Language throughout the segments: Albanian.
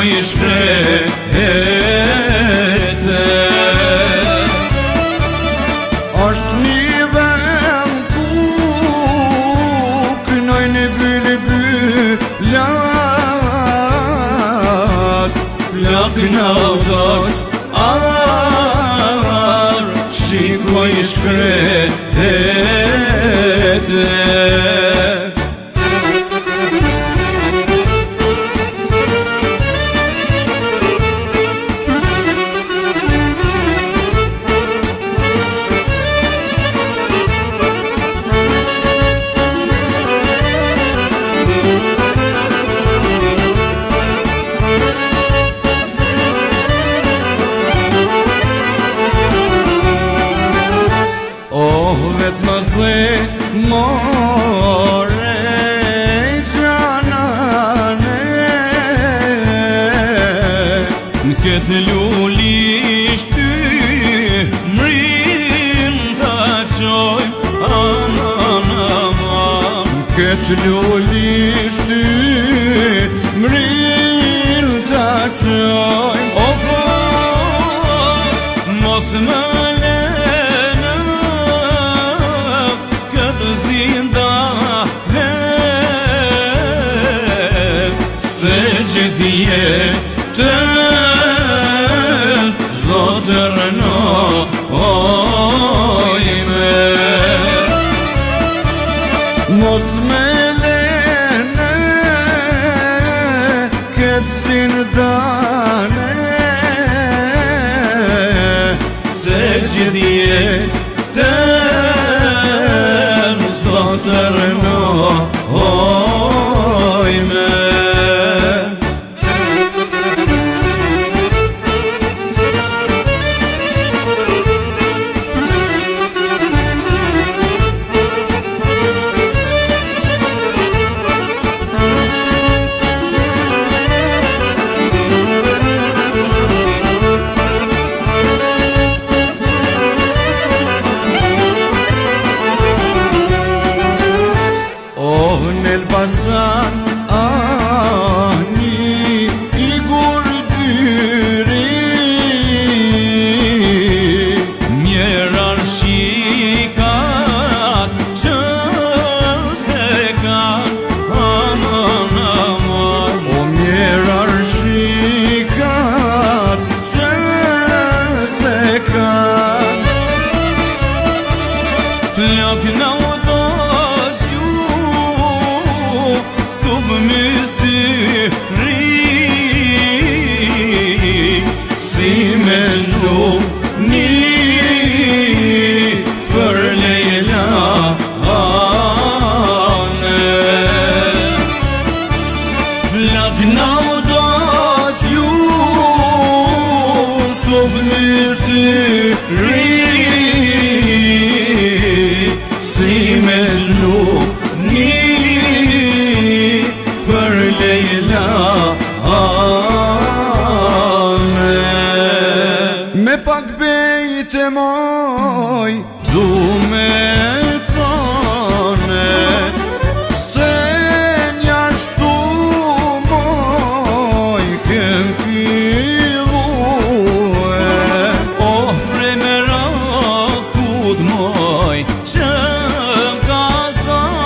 i shkrete. Është një vend ku kënojnë bulbulat, Flakna doq arë, shikoj i shkrete. Vetë më the more gjanane, Në këtë lullisht ty mrin të qoj, aman aman. këtë lullisht ty mrin të qoj. O po, mos më lene këtë zindane, se gjithë jetën zdo të rënojme. Mos me lene këtë zindane, Se gjithë jetën zdo të rënojme. Në Elbasan ani i gurdyri, Mjeran shikat që se kan, aman aman. o mjerar shikat që se kan. Flakna u doq ju sub mysyri, Si me zhluni për Lejla ane. Flakna u doq ju sub mysyri, Si me zhluni për Lejla ane. Me pak bejt e moj Du me thone se njashtu moj kem fillue. Oh, pre me rakut moj që ka zane,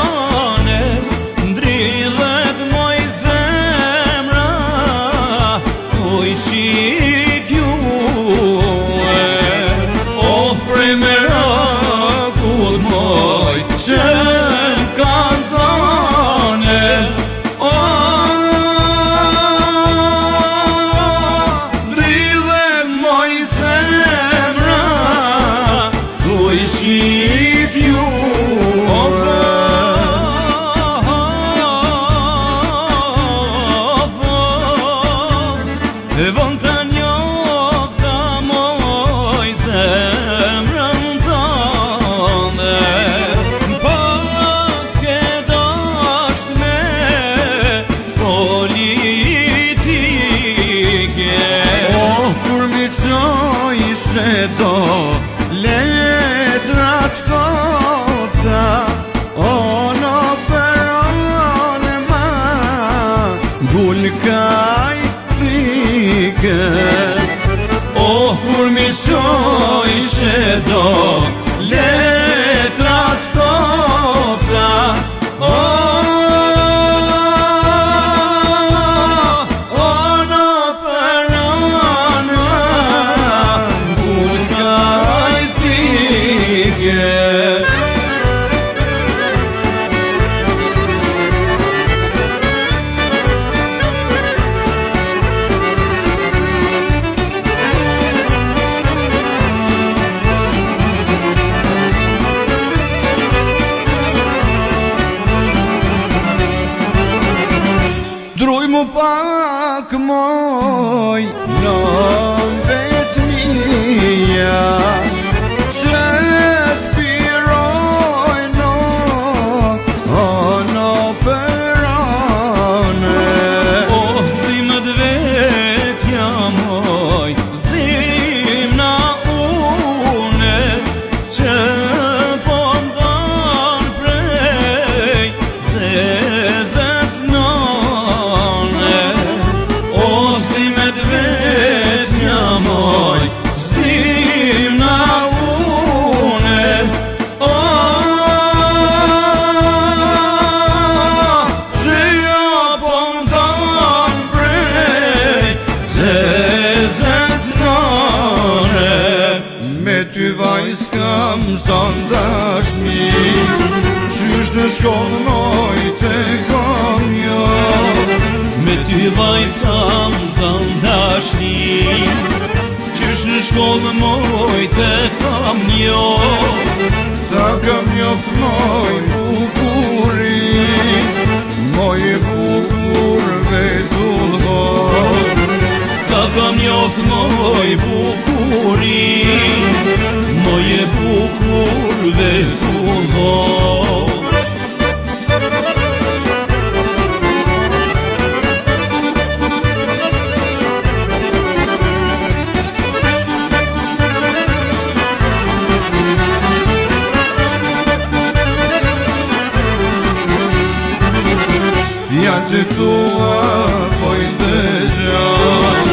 mu pak moj në vetëmia që t'piroj në perane. O, zdim vetja moj, zdim na une që po ndon prej zezes nane. O, zdim vetja moj, zdim na une, o, që jo po ndon prej zezes nane. Me ty vaj s'kam son dashni, qysh në shkollë moj të kom jo. Me ty vaj sam zan dashni, qysh në shkollë moj të kam njo. Ta kam njoft moj bukurin, moj bukur vetullhor. Ta kam njoft moj bukurin, moje bukur vetullhor. Fjallë të tua po i dëgjoj,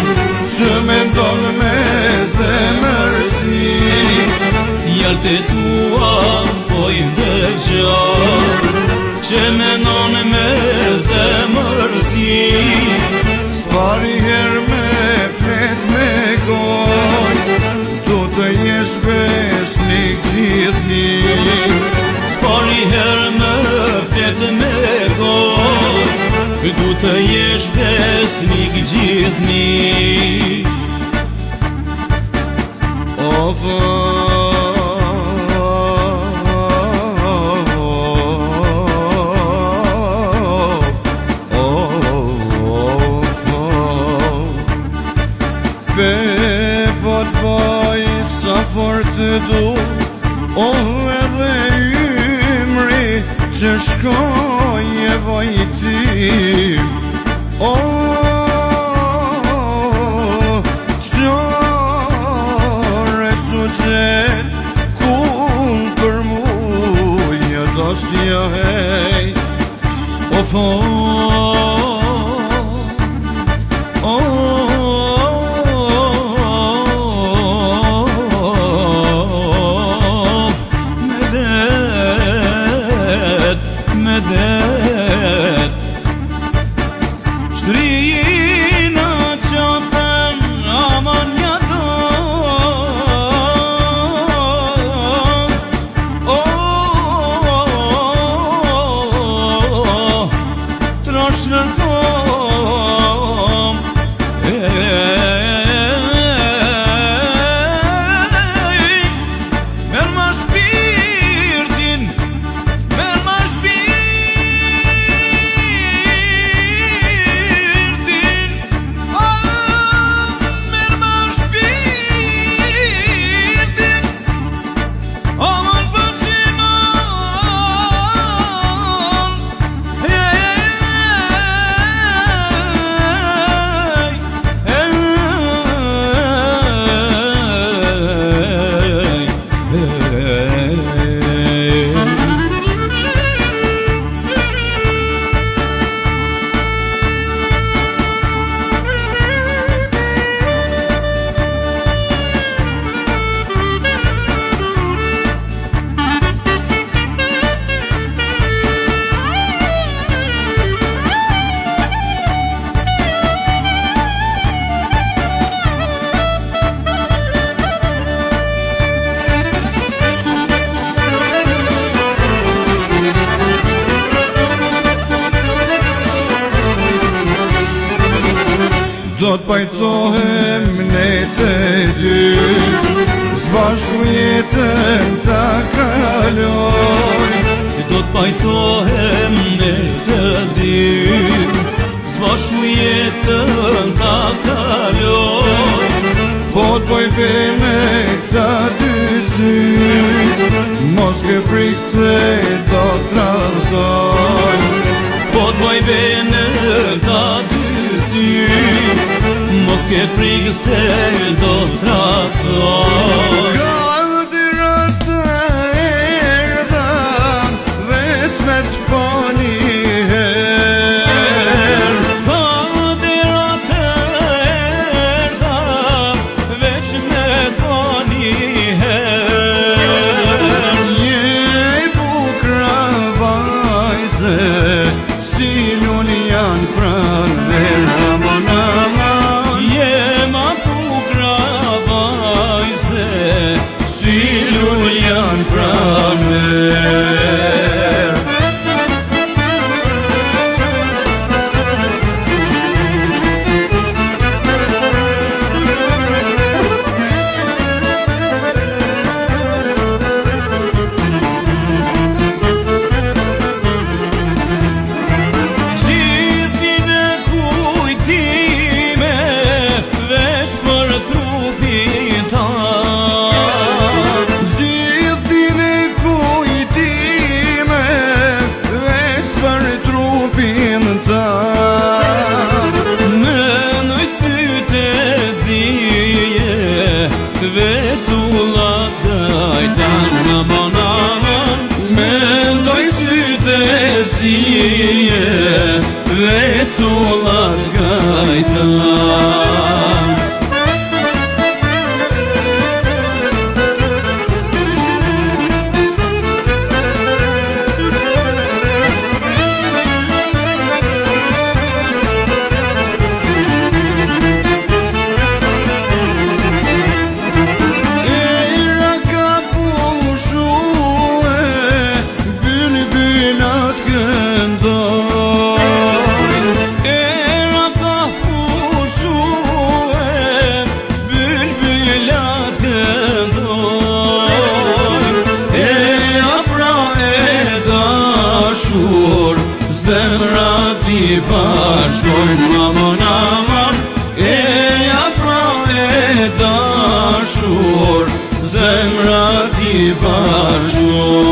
që me ndonë me zemërsi. Fjallët e tua po i ndëgjoj, që menon me zemërsi. S'pari her me flet me goj, du të jesh besnik gjithni. S'pari her me flet me goj, du të jesh besnik gjithni. Of, po t'boj sa fort të du, edhe ymri që shkoj e vojtim. Qore su qet kun për muja do shtja hej. Of, medet shtrina qafën aman një dost. Trosh nërkom merë ma shpirtin, merë ma shpirtin, merë ma shpirtin, amon për qimon. Do t'pajtohem ne të dy, s'bashku jetën ta kaloj. Do t'pajtohem ne të dy, bashku jetën ta kaloj. Po t'boj me këta dy sy, mos ke frikë se do t'radhoj. Po t'boj në këta dy sy, mos ke frikë se do t'radhoj. Ka dyrat të erdha, veç me t'po një her. Ka dyrat të erdha, veç me t'po një her. Je bukra vajze, si lun janë pranver. Aman, aman, Je ma bukra vajze, si lun janë pranver. Vetullat gajtan, aman, aman, mendoj sytë zije, vetullat gajtan. Zemra ti bashkojnë, aman, aman, eja pra e dashur, zemra ti bashkojnë.